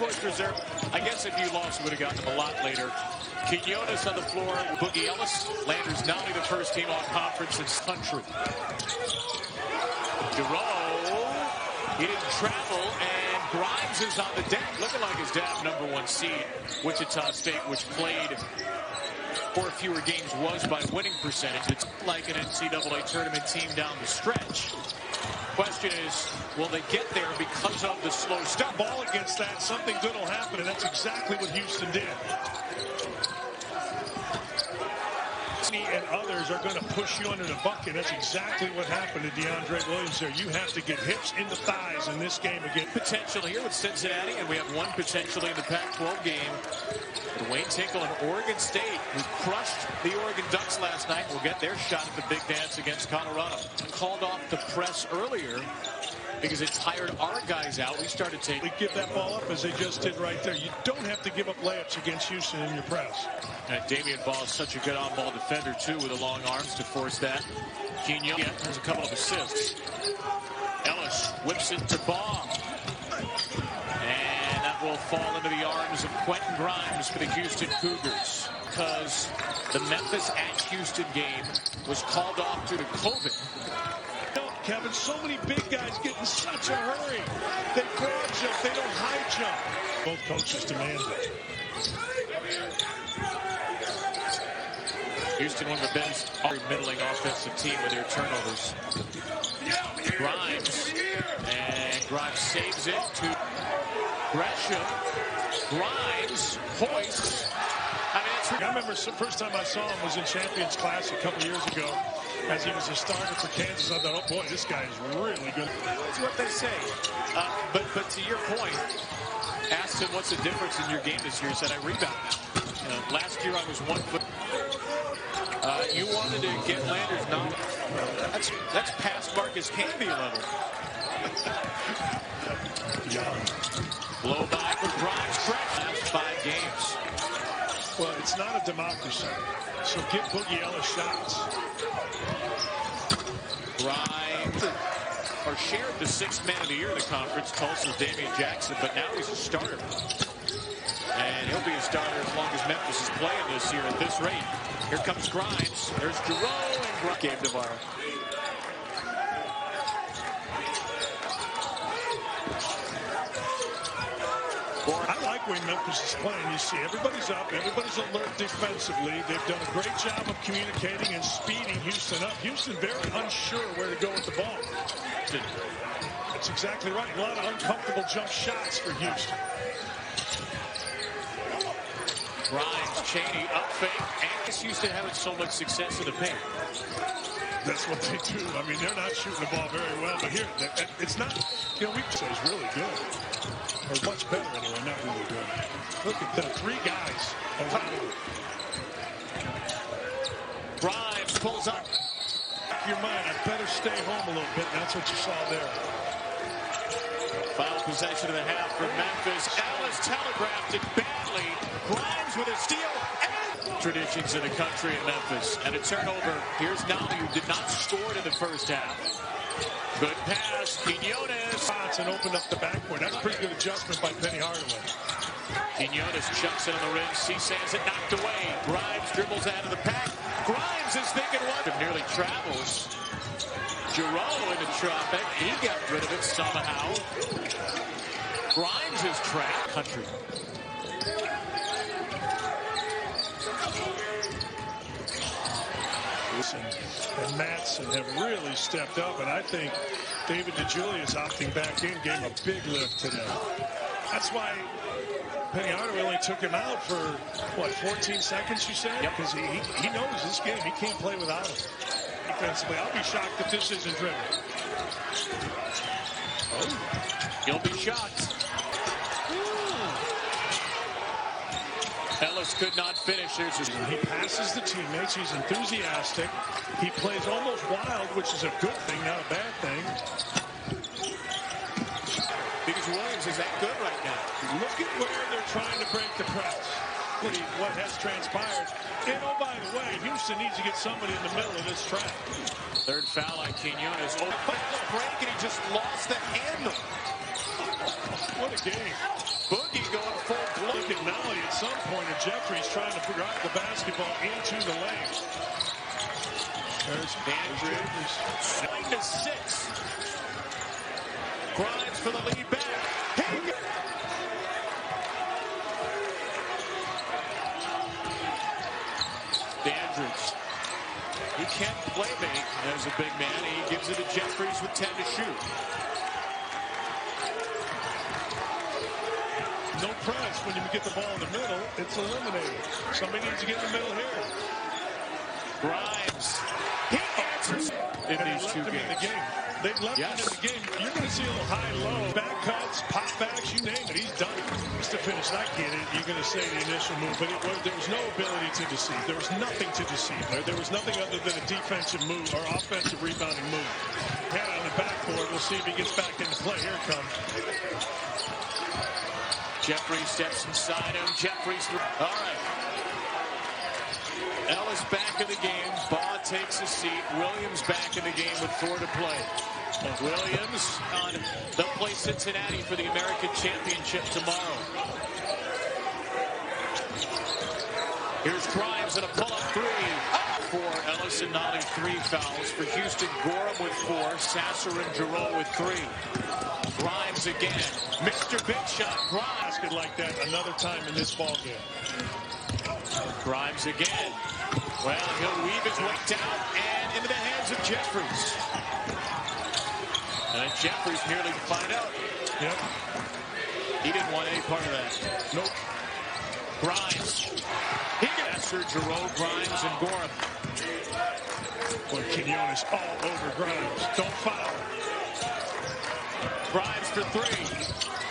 voice reserve. I guess if you lost, you would have gotten them a lot later. Quinones on the floor. Boogie Ellis. Landers not only the first team all conference in country. DeRoe. He didn't travel, and Grimes is on the deck, looking like his dad, #1 seed, Wichita State, which played 4 fewer games, was by winning percentage. It's like an NCAA tournament team down the stretch. Question is, will they get there because of the slow start? Ball against that, something good will happen, and that's exactly what Houston did. And others are going to push you under the bucket. That's exactly what happened to DeAndre Williams there. You have to get hips into thighs in this game again. Potential here with Cincinnati, and we have one potentially in the Pac-12 game. Dwayne Tinkle and Oregon State, who crushed the Oregon Ducks last night, will get their shot at the big dance against Colorado. Called off the press earlier because it tired our guys out. We started taking. They give that ball up as they just did right there. You don't have to give up layups against Houston in your press. And Damian Ball is such a good on-ball defender, too, with the long arms to force that. Quinones has a couple of assists. Ellis whips it to Ball. And that will fall into the arms of Quentin Grimes for the Houston Cougars. Because the Memphis at Houston game was called off due to COVID. Kevin, so many big guys get in such a hurry. They broad jump, they don't high jump. Both coaches demand it. Houston, one of the best middling offensive team with their turnovers. Grimes, and Grimes saves it to Gresham. Grimes hoists. I remember the first time I saw him was in Champions Class a couple years ago, as he was a starter for Kansas. I thought, oh boy, this guy is really good. That's what they say. But to your point, asked him what's the difference in your game this year. He said, I rebounded. Last year I was 1 foot. You wanted to get Landers knowledge. That's past Marcus Camby level. Blow by for Grimes. Last 5 games. Well, it's not a democracy, so give Boogie Ellis shots. Grimes are shared the 6th man of the year in the conference. Tulsa's Damian Jackson, but now he's a starter. And he'll be a starter as long as Memphis is playing this year at this rate. Here comes Grimes. There's DeRoe and Grimes. Game tomorrow. I like when Memphis is playing. You see, everybody's up, everybody's alert defensively. They've done a great job of communicating and speeding Houston up. Houston very unsure where to go with the ball. That's exactly right. A lot of uncomfortable jump shots for Houston. Grimes, Cheney, up fake. And Houston having so much success in the paint. That's what they do. I mean, they're not shooting the ball very well, but here, it's not, you know, we say it's really good. Or much better anyway, not really good. Look at the 3 guys around him. Grimes pulls up. Your mind, I better stay home a little bit. That's what you saw there. Final possession of the half for Memphis. Ellis telegraphed it badly. Grimes with a steal and traditions in the country in Memphis. And a turnover. Here's Nolly, who did not score in the first half. Good pass. Quinones. And opened up the backboard. That's a pretty good adjustment by Penny Hardaway. Quinones chucks it on the rim. C-Sands it knocked away. Grimes dribbles out of the pack. Grimes is thinking what? Nearly travels. Giroux in the traffic. He got rid of it somehow. Grimes is trapped. Country. And Matson have really stepped up, and I think David DeJulius opting back in gave him a big lift today. That's why Penny Hardaway only took him out for, what, 14 seconds, you said? Because he knows this game. He can't play without him. Defensively, I'll be shocked if this isn't driven. Oh, you'll be shocked. Ellis could not finish. He passes the teammates. He's enthusiastic. He plays almost wild, which is a good thing, not a bad thing. Because Williams is that good right now. Look at where they're trying to break the press. What has transpired. And oh, by the way, Houston needs to get somebody in the middle of this track. Third foul on Quinones. Oh, fast break, and he just lost the handle. What a game. Boogie going full blow. Look at Nolly at some point, and Jeffries trying to drive the basketball into the lane. There's Andrews. 9-6. Grimes for the lead back. Andrews. He can't play make as a big man. He gives it to Jeffries with 10 to shoot. No press when you get the ball in the middle. It's eliminated. Somebody needs to get in the middle here. Grimes. He answers in these two games. They've left him in the game. You're going to see a little high-low. Back cuts, pop backs, you name it. He's done it. Just to finish, I get it. You're going to say the initial move, but there was no ability to deceive. There was nothing to deceive. There was nothing other than a defensive move or offensive rebounding move. Head on the backboard. We'll see if he gets back into play. Here it comes. Jeffries steps inside him. Jeffries. All right. Ellis back in the game. Baugh takes a seat. Williams back in the game with 4 to play. Williams on. They'll play Cincinnati for the American Championship tomorrow. Here's Grimes and a pull-up 3. For Ellis and Nolly, 3 fouls. For Houston, Gorham with 4. Sasser and Giroux with 3. Grimes again. Mr. Big Shot. Grimes. Like that another time in this ball game. Grimes again. Well, he'll weave his way down and into the hands of Jeffries. And Jeffries nearly to find out. Yep. He didn't want any part of that. Nope. Grimes. He gets Giroux, Grimes, and Gorham. Boy, Quinones all over Grimes. Don't foul. Grimes for 3.